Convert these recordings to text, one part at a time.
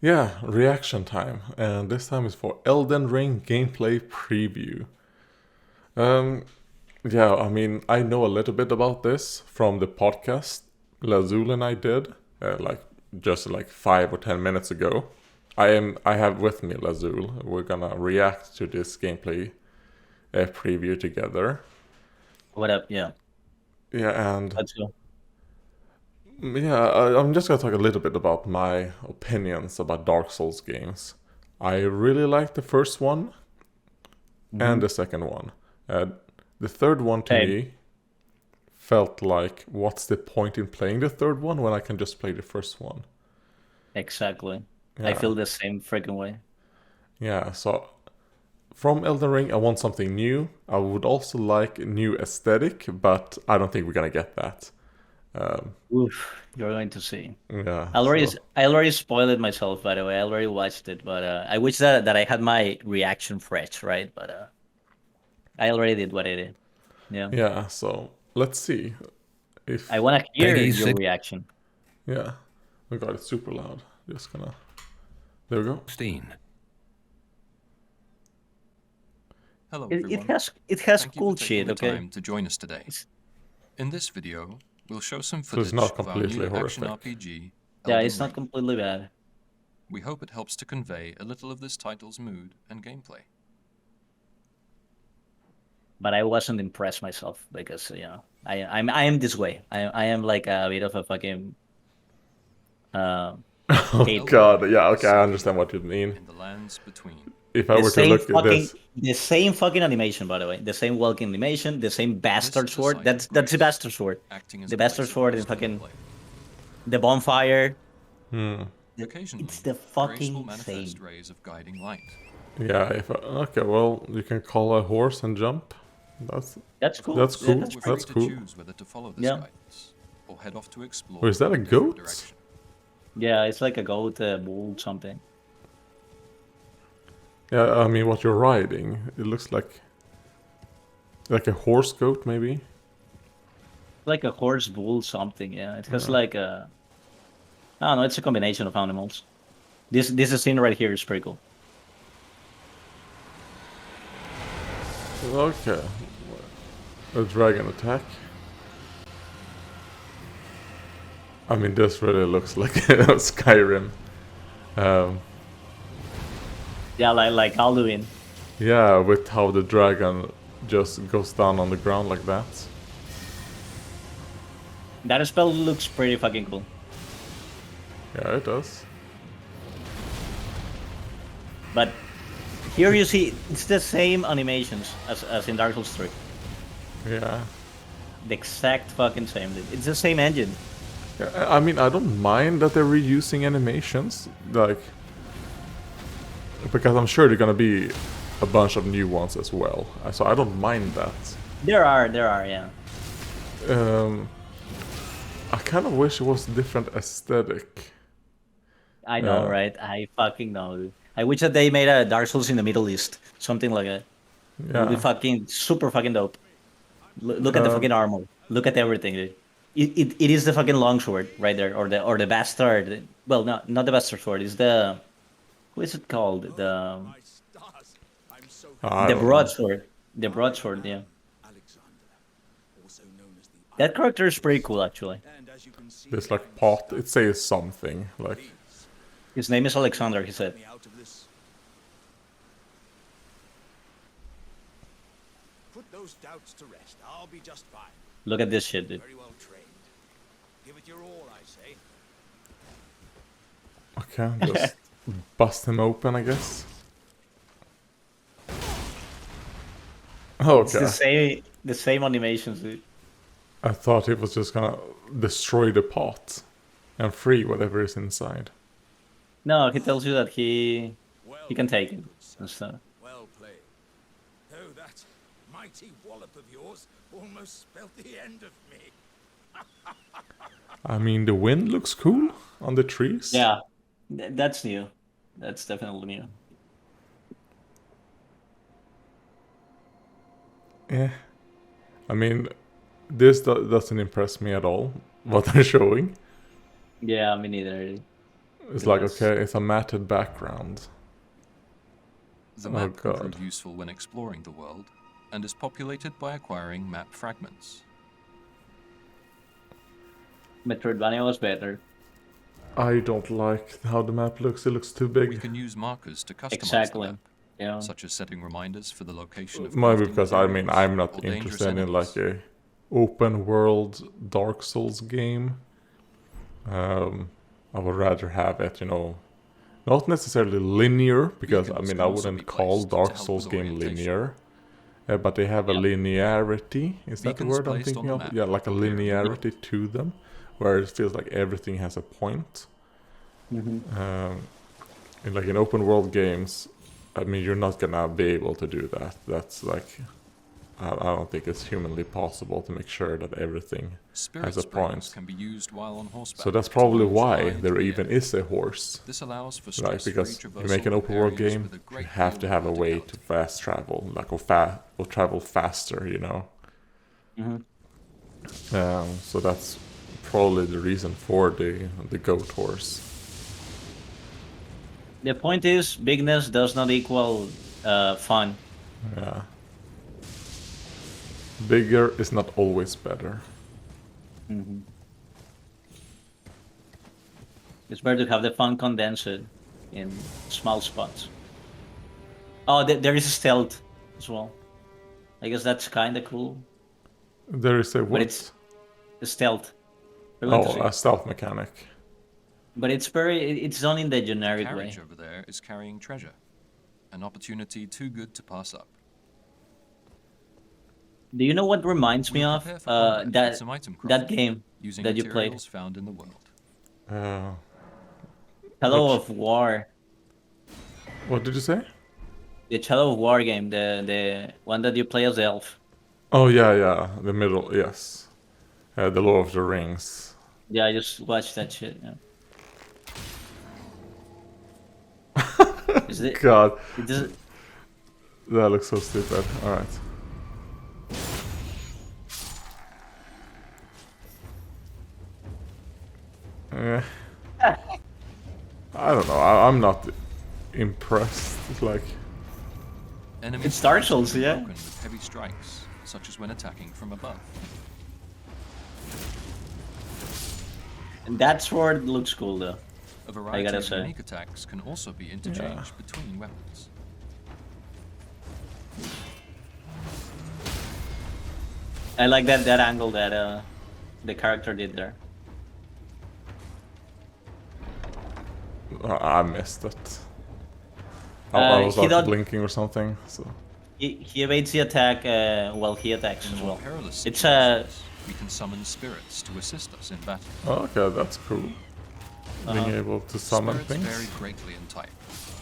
Yeah, reaction time, and this time is for Elden Ring gameplay preview. Um, yeah, I mean, I know a little bit about this from the podcast Lazule and I did, just like 5 or 10 minutes ago. I have with me Lazule. We're gonna react to this gameplay preview together. What up? Yeah, Yeah, and let's go. yeah, I'm just gonna talk a little bit about my opinions about Dark Souls games. I really like the first one and Hmm. the second one. Uh, the third one to Same. me felt like, what's the point in playing the third one when I can just play the first one? Exactly. I Yeah, feel the same freaking way. yeah. So from Elden Ring, I want something new. I would also like a new aesthetic, but I don't think we're gonna get that. Um, Oof, you're going to see. yeah. I already, So I already spoiled it myself, by the way. I already watched it, but I wish that I had my reaction fresh, right? But I already did what I did. Yeah, yeah. So let's see I if want to hear Peggy your reaction. yeah. Oh god, it's super loud. Just gonna. There we go. 16. Hello It everyone. has Thank you for cool taking shit. the Okay. time to join us today. It's, In this video, we'll show some So it's not footage of our completely new action horrific. RPG, yeah, Elden it's not Ring. completely bad, We hope it helps to convey a little of this title's mood and gameplay. but I wasn't impressed myself because I am this way. I am like a bit of a fucking uh, Oh hater. Elden god, Ring yeah, is okay, I set understand what you mean. in the lands between. If I were to look at this, The same fucking animation, by the way. The same walking animation, the same This bastard is a sword. site of That's the grace, bastard sword. acting as The a bastard place of sword and rest for the fucking player. the bonfire. hmm, It's Occasionally, the grace will fucking manifest same. rays of guiding light. yeah, okay, well, you can call a horse and jump. That's That's Of cool. that's course, Yeah, cool. that's we're pretty. free That's to cool. choose whether to follow this Yeah, guidance or head off to Or explore is that in a a different goat? direction. yeah. It's like a goat, bull, something. Yeah, I mean, what you're riding, it looks like a horse goat, maybe. Like a horse, bull, something. Yeah, it has Yeah. like a. I don't know. It's a combination of animals. This scene right here is pretty cool. Okay, a dragon attack. I mean, this really looks like Skyrim. Um, Yeah, like Alduin. yeah, with how the dragon just goes down on the ground like that. That spell looks pretty fucking cool. Yeah, it does. But here you see it's the same animations as in Dark Souls 3. Yeah. The exact fucking same. Dude. It's the same engine. Yeah, I mean, I don't mind that they're reusing animations, like, because I'm sure they're gonna be a bunch of new ones as well. So I don't mind that. There are, yeah. Um, I kind of wish it was different aesthetic. I know, Yeah, right? I fucking know. Dude. I wish that they made a Dark Souls in the Middle East, something like that. It would be yeah. fucking super fucking dope. Look at the Um, fucking armor. Look at everything, dude. It is the fucking longsword right there, or the bastard. Well, not the bastard sword. It's the what is it called? I The don't know. broadsword. The broadsword. Yeah, that character is pretty cool actually. This like pot, it says something like, His name is Alexander. He said. Put those doubts to rest. I'll be just fine. Look at this shit, dude. Very well trained. Give it your all, I say. okay, just bust him open, I guess. It's Okay. the same animations, dude. I thought it was just gonna destroy the pot and free whatever is inside. No, he tells you that Well he can take it played, good and son. stuff. Well played. Though that mighty wallop of yours almost spelt the end of me. I mean, the wind looks cool on the trees. Yeah, that's new. That's definitely new. Yeah. I mean, this doesn't impress me at all, what they're showing. Yeah, me neither. It's like, Goodness. okay, it's a matted background. The Oh, map can God. prove useful when exploring the world, and is populated by acquiring map fragments. Metroidvania was better. I don't like how the map looks. It looks too We big. can use markers to customize the Exactly. map, Yeah. such as setting reminders for the location of Maybe crafting because I mean materials I'm or not dangerous interested in like enemies. a open world Dark Souls game. I would rather have it, not necessarily linear, because I Beacons mean can I also wouldn't be call placed to Dark help Souls with game orientation. linear, but they have a Yeah. linearity. Is that the Beacons word I'm placed thinking on of? the map Yeah, like a appear in the linearity to them, where it feels like everything has a point. In like in open world games, I mean you're not gonna be able to do that. That's like I don't think it's humanly possible to make sure that everything Spirit has a springs point. can be used while on horseback. So that's to probably launch high why into there the even air. is a horse. This allows for Like, stress-free because you traversal make an of open world areas game, with a great you have to deal have of a way to verticality. fast travel, like or travel faster, So that's probably the reason for the goat horse. The point is, bigness does not equal fun. Yeah. Bigger is not always better. It's better to have the fun condensed in small spots. Oh, there is stealth as well. I guess that's kind of cool. There is a But what? it's the stealth. We're going to Oh, see. a stealth mechanic. But it's done in the generic way. Carriage over there is carrying treasure, an opportunity too good to pass up. Do you know what reminds me We'll of? prepare for combat with That some item that crafting, game using that you played, materials found in the world. Shadow Which- of War. What did you say? The Shadow of War game, the one that you play as the elf. Oh yeah, the middle, yes. The Lord of the Rings. Yeah, I just watched that shit. Yeah. Is it? God, It doesn't. that looks so stupid. All right. I don't know. I'm not impressed. It's like, Enemies It's Dark can Souls, be yeah. broken with heavy strikes, such as when attacking from above. And that sword looks cool though. A variety gotta of say. unique attacks can also be interchanged between weapons. I like that angle that the character did there. I missed it. I was he like don't- blinking or something. So He evades the attack while he attacks In as more well. perilous It's situations, we can summon spirits to assist us in battle. okay, that's cool. Being able to summon Spirits things. vary greatly in type,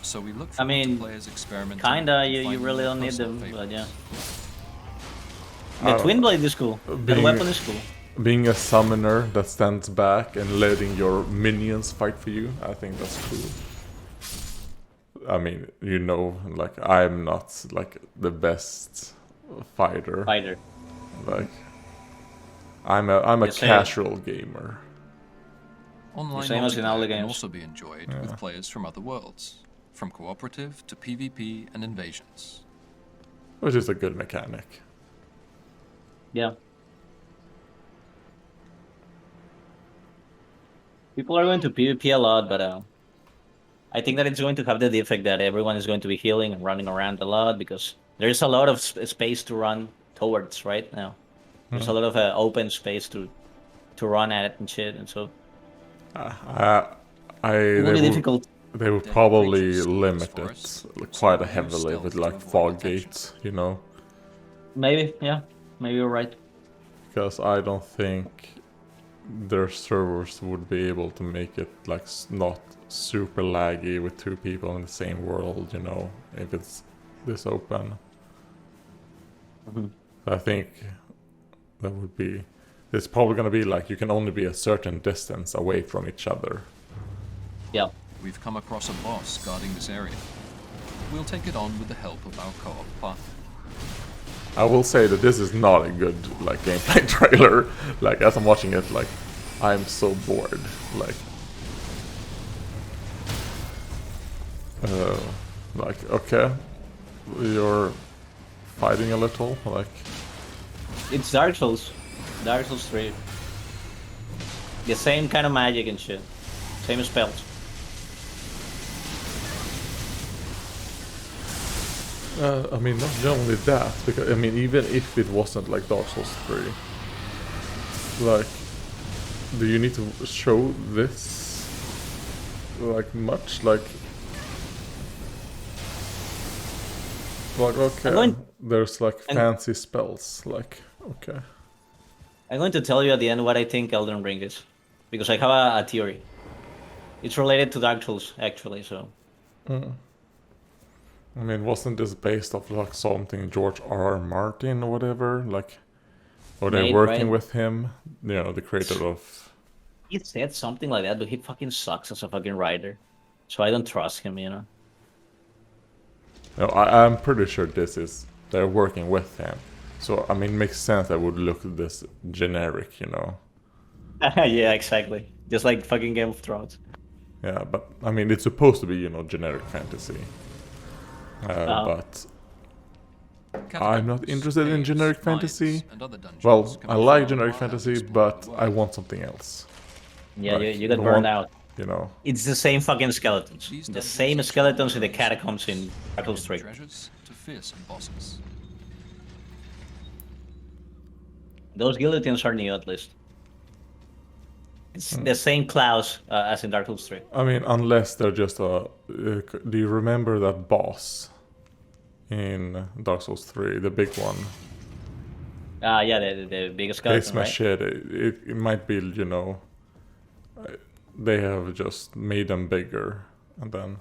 so we look for I mean, players experimenting. kinda. and You finding really their don't need personal them, but yeah. favorites. The don't twin know. blade is cool. That Being- weapon is cool. Being a summoner that stands back and letting your minions fight for you, I think that's cool. I mean, like I'm not like the best fighter. Fighter. Like I'm a You say- casual gamer. Online same as in all the multiplayer can games. also be enjoyed with players from other worlds, from cooperative to PvP and invasions. Which is a good mechanic. Yeah. People are going to PvP a lot, but I think that it's going to have the effect that everyone is going to be healing and running around a lot because there's a lot of space to run towards right now. There's a lot of open space to run at and shit, and so it will They be will, difficult. they will Dead probably creatures in limit this it forest, quite so use heavily stealth with to like avoid fog detection. gates, Maybe, yeah, maybe you're right. because I don't think their servers would be able to make it like not super laggy with two people in the same world, if it's this open. I think that would be. It's probably gonna be like you can only be a certain distance away from each other. Yeah. We've come across a boss guarding this area. We'll take it on with the help of our co-op partner. I will say that this is not a good like gameplay trailer. Like as I'm watching it, like I'm so bored. Like Like, okay, you're fighting a little, like, It's Dark Souls. Dark Souls 3. The same kind of magic and shit. Same spells. I mean, not only that, because I mean, even if it wasn't like Dark Souls 3, like, do you need to show this like much? Like okay, there's like fancy spells. Like, okay, I'm going to tell you at the end what I think Elden Ring is. Because I have a theory. It's related to Dark Souls, actually, so... I mean, wasn't this based off like something George R. R. Martin or whatever? Like, or they Mate, working right? with him? You know, the creator of. He said something like that, but he fucking sucks as a fucking writer. So I don't trust him, you know? No, I'm pretty sure they're working with him. So I mean, it makes sense that would look this generic, you know. Yeah, exactly. Just like fucking Game of Thrones. Yeah, but I mean, it's supposed to be, you know, generic fantasy. But I'm not interested in generic fantasy. Well, I like generic fantasy, but I want something else. Yeah, Like, you got I burned want- out. You know, It's the same fucking skeletons. The same skeletons in the catacombs in Dark Souls 3. Treasures to fearsome bosses. Those guillotines are new, at least. It's the same claws as in Dark Souls 3. I mean, unless they're just a. Do you remember that boss in Dark Souls 3, the big one? Yeah, the biggest skeleton, His right? machete. It might be, you know, they have just made them bigger, and then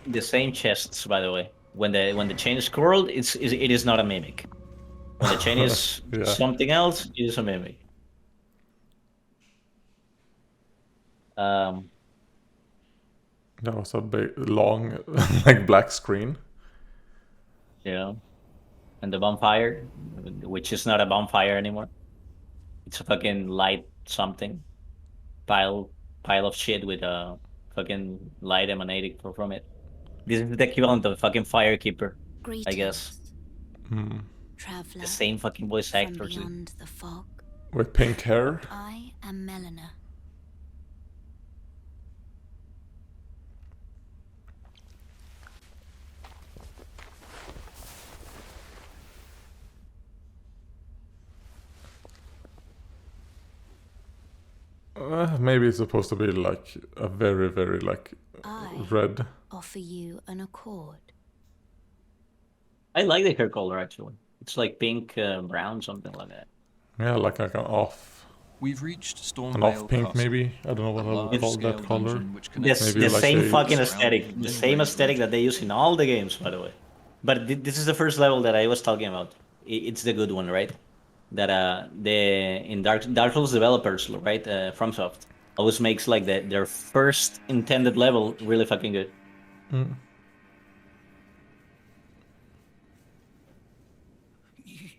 The same chests, by the way. When the chain is curled, it is not a mimic. When the chain is Yeah. something else, it is a mimic. that was a big, long, like black screen. Yeah. And the bonfire, which is not a bonfire anymore. It's a fucking light something. Pile of shit with a fucking light emanating from it. This is the equivalent of fucking Firekeeper, I guess. Traveler The same fucking voice from actors. beyond the fog. With pink hair. I am Melina. Maybe it's supposed to be like a very, very like I red. offer you an accord. I like the hair color actually. It's like pink, brown, something like that. Yeah, like an off We've reached pink Stormvale maybe. I don't know what I would call that color. This, Maybe the like same a fucking surrounding aesthetic, the same Limgrave aesthetic that they use in all the games, by the way. But this is the first level that I was talking about. It's the good one, right? That in Dark Souls developers, right, FromSoft, always makes like their first intended level really fucking good.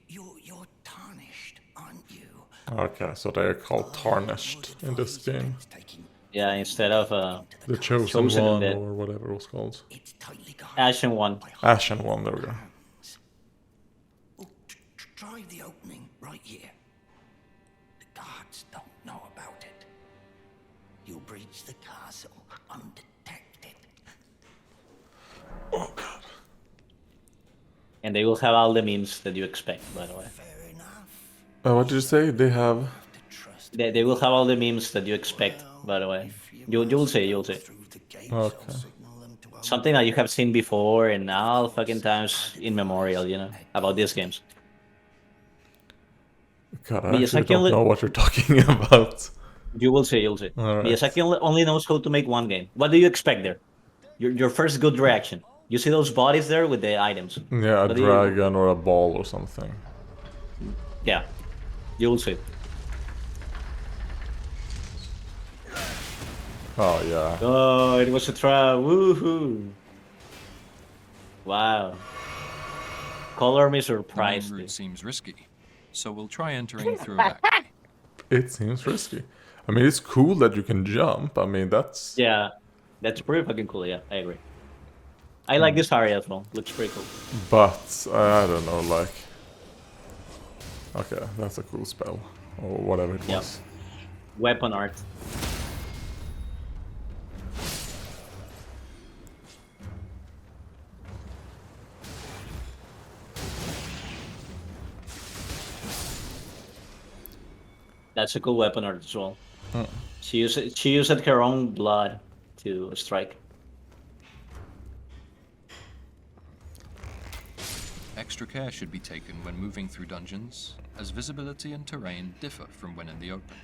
You're tarnished, aren't you? Okay, so they're called tarnished in this game. Yeah, instead of The chosen Chosen one and or whatever it was called. It's tightly guarded. Ashen one. Ashen one, there we go. Oh, try the opening right here. The guards don't know about it. You'll breach the castle undetected. Oh god. And they will have all the memes that you expect, by the way. Fair enough. What did you say? They have. To trust They will have all the memes that you expect, by the way. You'll see. through the gates, Okay. I'll signal them to our Something that you have seen before and all fucking times in memorial, you know, about these games. God, I Miyazaki actually don't only- know what you're talking about. You'll see. Alright. Miyazaki only knows how to make one game. What do you expect there? Your first good reaction. You see those bodies there with the items. Yeah, a What do you- dragon or a ball or something. Yeah, you'll see. Oh yeah. Oh, it was a trap. Woohoo! Wow. Color me The main surprised. route seems risky, so we'll try entering through a back way. It seems risky. I mean, it's cool that you can jump. I mean, that's. Yeah, that's pretty fucking cool. Yeah, I agree. I like this area as well. Looks pretty cool. But I don't know, like. Okay, that's a cool spell, or whatever it Yep. was. Weapon art. That's a cool weapon art as well. She used her own blood to strike. Extra care should be taken when moving through dungeons, as visibility and terrain differ from when in the open.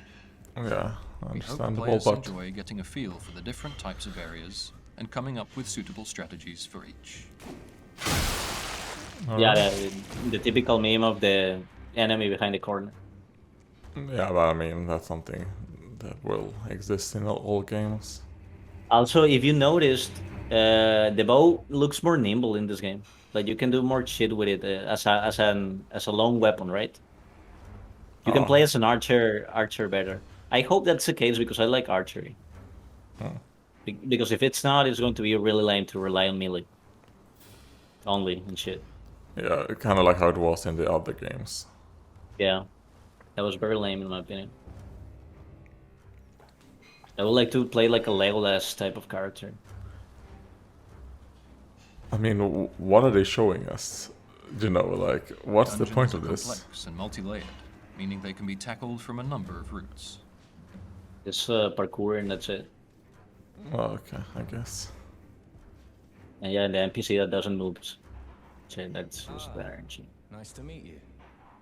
Yeah, We hope understandable, players but enjoy getting a feel for the different types of areas and coming up with suitable strategies for each. Yeah, the typical meme of the enemy behind the corner. yeah, but I mean that's something that will exist in all games. Also, if you noticed, the bow looks more nimble in this game. Like you can do more shit with it as a lone weapon, right? You can play as an archer better. I hope that's the case because I like archery. Because if it's not, it's going to be really lame to rely on melee only and shit. Yeah, kind of like how it was in the other games. Yeah, that was very lame in my opinion. I would like to play like a Legolas type of character. I mean, what are they showing us? You know, like, what's the Dungeons point are of this? complex and multi-layered, meaning they can be tackled from a number of routes. It's parkour and that's it. Well, okay, I guess. And yeah, the NPC that doesn't move. Shit, that's just better and shit. Nice to meet you.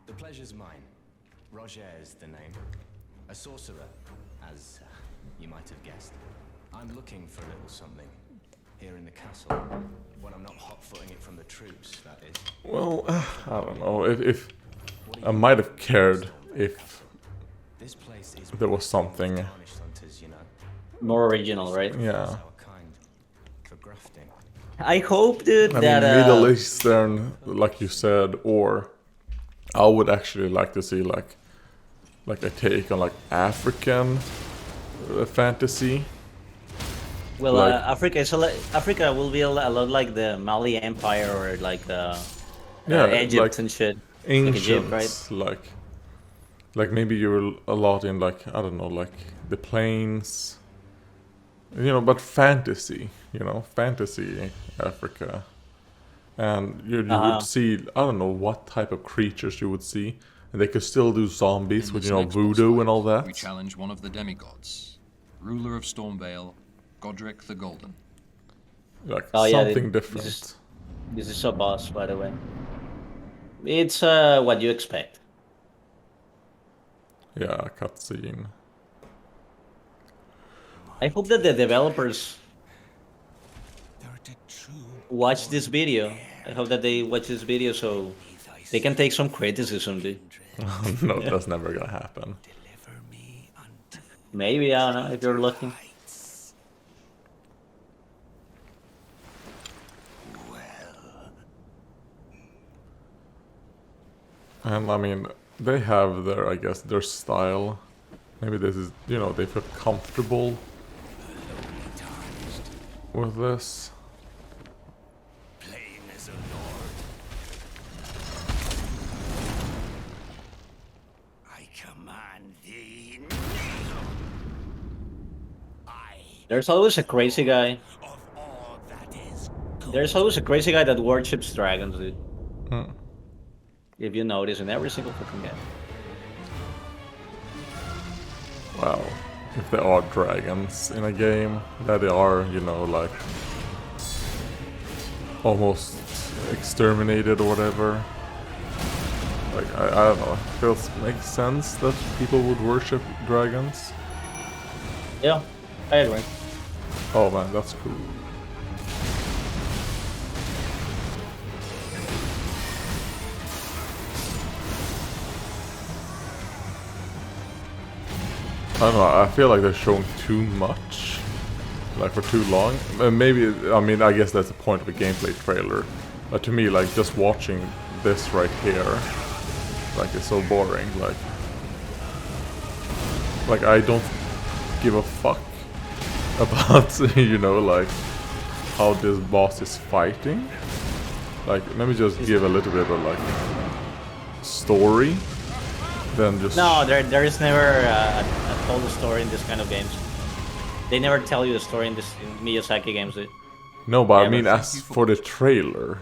The pleasure's mine. Roger is the name. A sorcerer, as you might have guessed. I'm looking for a little something here in the castle. When I'm not hot-footing it from the troops, that is. Well, I don't know. If I might have cared if This place is there was something. tarnished hunters, you know. More original, right? Yeah. Our kind for grafting. I hope, dude, I that mean, Middle Eastern, like you said, or I would actually like to see like a take on like African fantasy. well, like- Africa will be a lot like the Mali Empire or like Yeah, Egypt like and shit. Ancient, Egypt, right? like maybe you're a lot in like I don't know, like the plains, you know, but fantasy, you know, fantasy Africa, and you would see I don't know what type of creatures you would see, and they could still do zombies In with this you know next boss voodoo fight, and all that. We challenge one of the demigods, ruler of Stormvale, Godric the Golden. Like Oh, yeah, something this different. is- This is a boss, by the way. It's what you expect. Yeah, cutscene. I hope that the developers They're the true watch this video. I hope that they watch this video so they can take some criticism, dude. No, that's never gonna happen. deliver me unto Maybe, I don't know, if you're lucky. heights. Well, And I mean, they have their, I guess, their style. Maybe this is, you know, they feel comfortable tarnished, with this. plain as a lord. I command thee kneel. I There's always a crazy guy. of all that is good. There's always a crazy guy that worships dragons, dude. Hmm. If you notice in every single fucking game. Well, if there are dragons in a game, that they are, you know, like almost exterminated or whatever. Like I don't know, it feels makes sense that people would worship dragons. Yeah, I agree. Oh man, that's cool. I don't know, I feel like they're showing too much, like for too long. Maybe, I mean, I guess that's the point of a gameplay trailer. But to me, like, just watching this right here, like, it's so boring. Like I don't give a fuck about, you know, like, how this boss is fighting. Like, let me just give a little bit of like story. Then just No, there is never a told story in this kind of games. They never tell you a story in Miyazaki games. no, but I Yeah, mean but as for the trailer,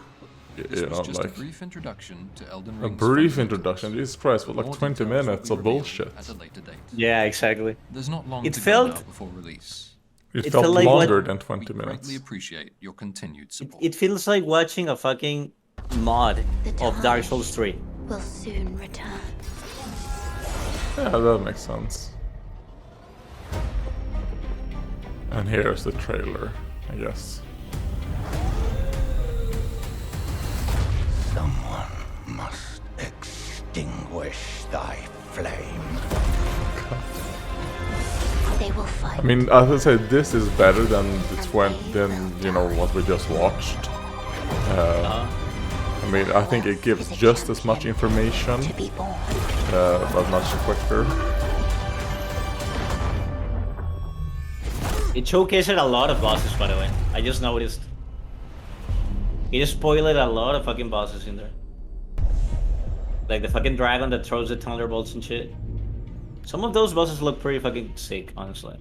This you was know, just like a brief introduction to Elden a Ring's brief fundamentals. introduction. Jesus Christ, for like More 20 details will minutes be of revealed bullshit. At a later date. Yeah, exactly. There's not long It to felt- go now before release. It It felt felt like longer what- than We 20 minutes. greatly appreciate your continued support. It feels like watching a fucking mod The of Dark time Souls 3. will soon return. Yeah, that makes sense. And here's the trailer, I guess. Someone must extinguish thy flame. They will fight. I mean, as I said, this is better than you know what we just watched. I mean, I think it gives just as much information, to be born. but much quicker. It showcased a lot of bosses, by the way. I just noticed. It spoiled a lot of fucking bosses in there. Like the fucking dragon that throws the thunderbolts and shit. Some of those bosses look pretty fucking sick, honestly.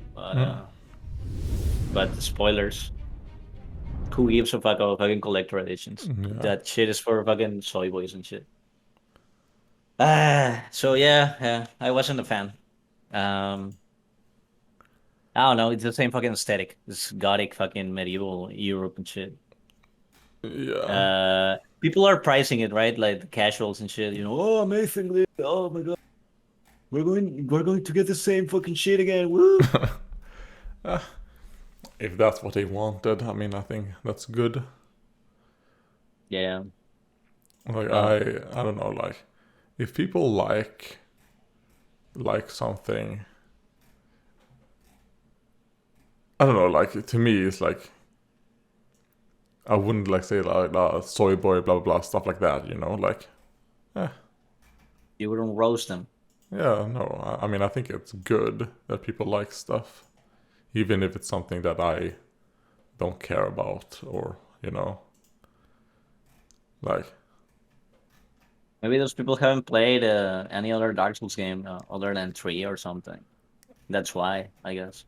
But spoilers. Who gives a fuck about fucking collector editions? That shit is for fucking soy boys and shit. So yeah, I wasn't a fan. I don't know, it's the same fucking aesthetic. This gothic fucking medieval Europe and shit. Yeah. People are pricing it, right? Like the casuals and shit, you know, oh amazingly, oh my god. We're going to get the same fucking shit again. Woo! If that's what they wanted, I mean, I think that's good. Yeah. Like I don't know, like if people like something, I don't know, like to me it's like I wouldn't like say like soy boy blah blah blah stuff like that, you know, like You wouldn't roast them. yeah, no, I mean I think it's good that people like stuff, even if it's something that I don't care about, or you know, like Maybe those people haven't played any other Dark Souls game other than 3 or something. That's why, I guess.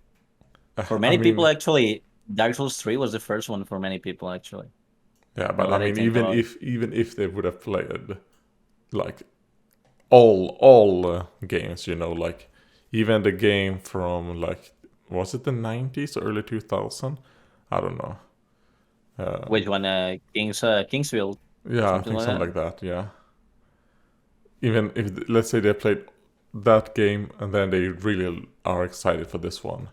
For many I mean, people, actually, Dark Souls 3 was the first one for many people, actually. yeah, but Now I that I mean, think about it. even if they would have played like all games, you know, like even the game from like was it the 90s or early 2000? I don't know. Which one? Kingsfield. Yeah, I Something think like something like that. Yeah. Even if let's say they played that game and then they really are excited for this one,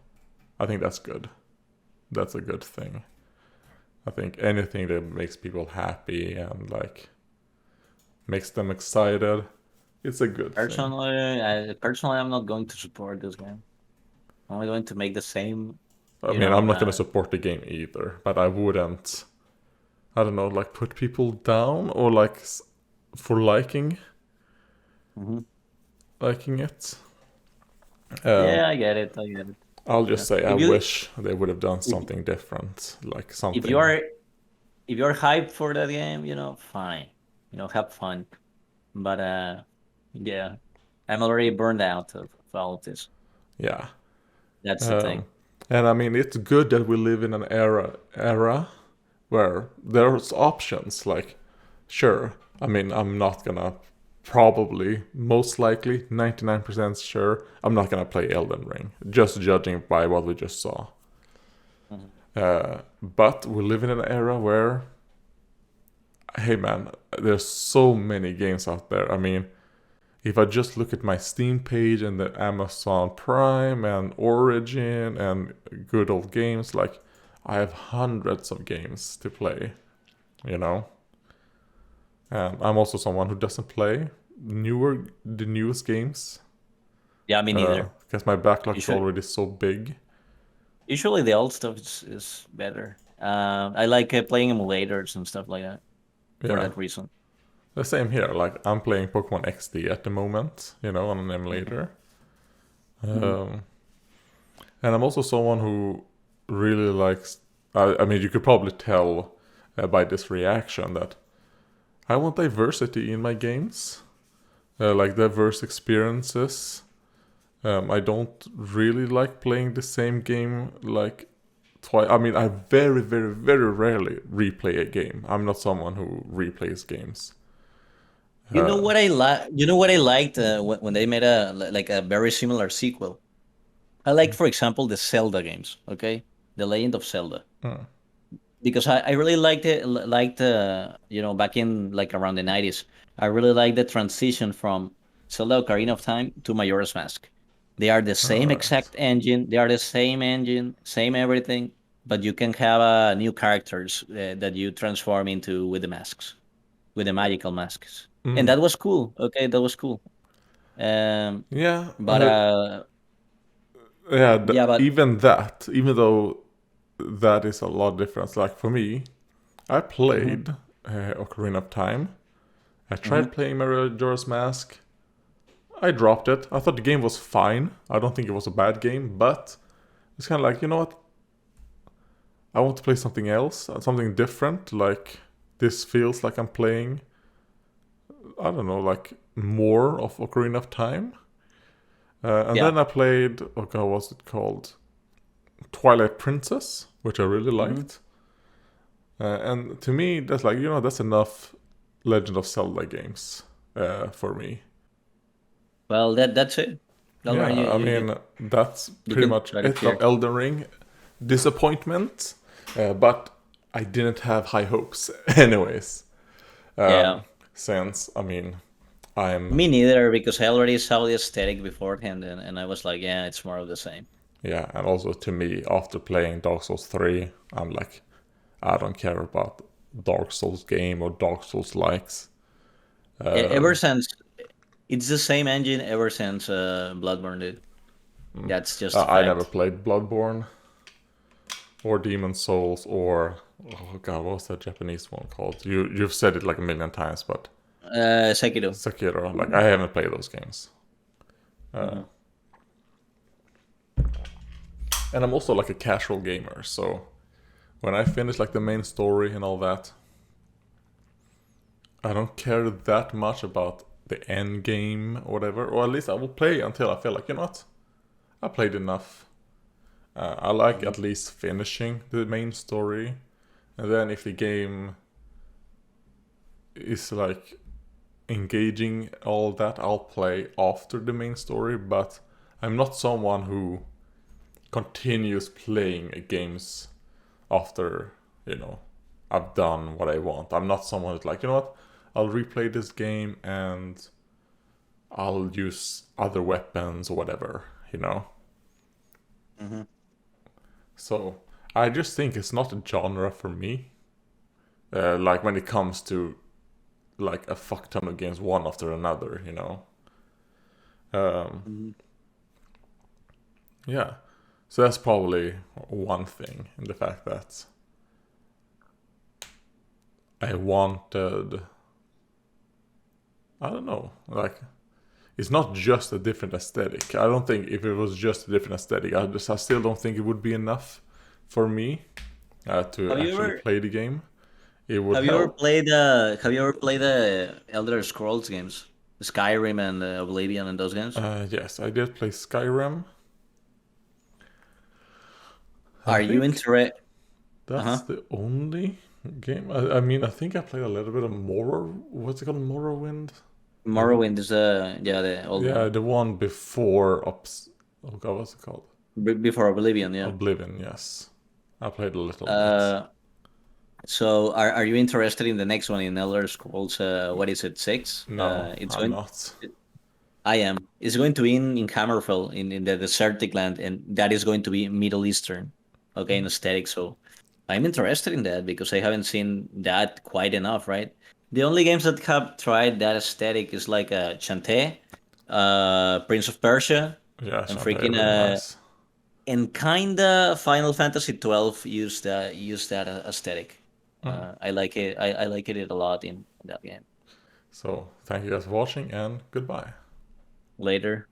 I think that's good. That's a good thing. I think anything that makes people happy and like makes them excited, it's a good thing. Personally, I'm not going to support this game. I'm only going to make the same. I mean, I'm not gonna support the game either, but I wouldn't. I don't know, like put people down or like for liking it. Yeah, I get it. I'll just say I If you- wish they would have done something different, like something. If you're hyped for that game, you know, fine. You know, have fun. But yeah, I'm already burned out of all of this. Yeah. That's the thing. And I mean, it's good that we live in an era where there's options. Like, sure, I mean, I'm not gonna probably, most likely, 99% sure, I'm not gonna play Elden Ring, just judging by what we just saw. But we live in an era where, hey man, there's so many games out there. I mean, if I just look at my Steam page and the Amazon Prime and Origin and good old games, like I have hundreds of games to play, you know? And I'm also someone who doesn't play the newest games. Yeah, me neither. Because my backlog is should. already so big. Usually the old stuff is better. I like playing emulators and stuff like that for Yeah. that reason. The same here. Like I'm playing Pokemon XD at the moment, you know, on an emulator. And I'm also someone who really likes I mean, you could probably tell by this reaction that I want diversity in my games, like diverse experiences. I don't really like playing the same game like twice. I mean, I very, very, very rarely replay a game. I'm not someone who replays games. You know what I like? You know what I liked when they made like a very similar sequel. I liked, for example, the Zelda games. Okay, The Legend of Zelda, because I really liked it. Liked back in like around the 90s. I really liked the transition from Zelda Ocarina of Time to Majora's Mask. They are the same Alright. exact engine. They are the same engine, same everything, but you can have new characters that you transform into with the masks, with the magical masks, and that was cool. Okay, that was cool. Um, Yeah, but yeah. yeah, but Even that, even though that is a lot difference. Like for me, I mhm, played Ocarina of Time. I mhm. tried playing Majora's Mask. I dropped it. I thought the game was fine. I don't think it was a bad game, but it's kind of like, you know what? I want to play something else, something different. Like this feels like I'm playing, I don't know, like more of Ocarina of Time. And Yeah. then I played, oh god, what's it called? Twilight Princess, which I really Mhm. liked. And to me, that's like, that's enough Legend of Zelda games for me. Well, that's it. Yeah, Valorant, I mean, that's you pretty can much write it it from here. Elden Ring. Disappointment, but I didn't have high hopes, anyways. Yeah. Since, I mean, I'm, Me neither, because I already saw the aesthetic beforehand, and I was like, yeah, it's more of the same. yeah, and also to me, after playing Dark Souls 3, I'm like, I don't care about Dark Souls game or Dark Souls likes. Ever since it's the same engine ever since Bloodborne did. That's just a I never fact. played Bloodborne or Demon Souls or, oh god, what was that Japanese one called? You've said it like a million times, but Sekiro. Sekiro, like I haven't played those games. Mhm. And I'm also like a casual gamer, so when I finish like the main story and all that, I don't care that much about the end game or whatever, or at least I will play until I feel like, you know what, I played enough. I like Mhm. at least finishing the main story, and then if the game is like engaging all that, I'll play after the main story. But I'm not someone who continues playing games after I've done what I want. I'm not someone who's like, you know what, I'll replay this game and I'll use other weapons or whatever. Mhm. So I just think it's not a genre for me. Like when it comes to like a fuck ton of games one after another. Um, Mhm. yeah. So that's probably one thing in the fact that I wanted, I don't know, like it's not just a different aesthetic. I don't think if it was just a different aesthetic, I still don't think it would be enough for me to Have you actually ever play the game. It would help. have you ever played the Elder Scrolls games? Skyrim and Oblivion and those games? Yes, I did play Skyrim. I Are you think interested? that's Uh-huh. the only game. I mean, I think I played a little bit of What's it called? Morrowind? The one? Morrowind is the old Yeah, one. the one before Oh god, what's it called? Before Oblivion, yeah. Oblivion, yes. I played a little bit. Uh, so are you interested in the next one in Elder Scrolls? What is it, 6? No, It's I'm going. not. I am. It's going to be in Hammerfell in the desertic land, and that is going to be Middle Eastern, okay, in aesthetic. So I'm interested in that because I haven't seen that quite enough, right? The only games that have tried that aesthetic is like Shantae, Prince of Persia, Yeah, and Shantae, freaking really nice. and kinda Final Fantasy 12 used that aesthetic. I like it. I like it a lot in that game. So, thank you guys for watching and goodbye. Later.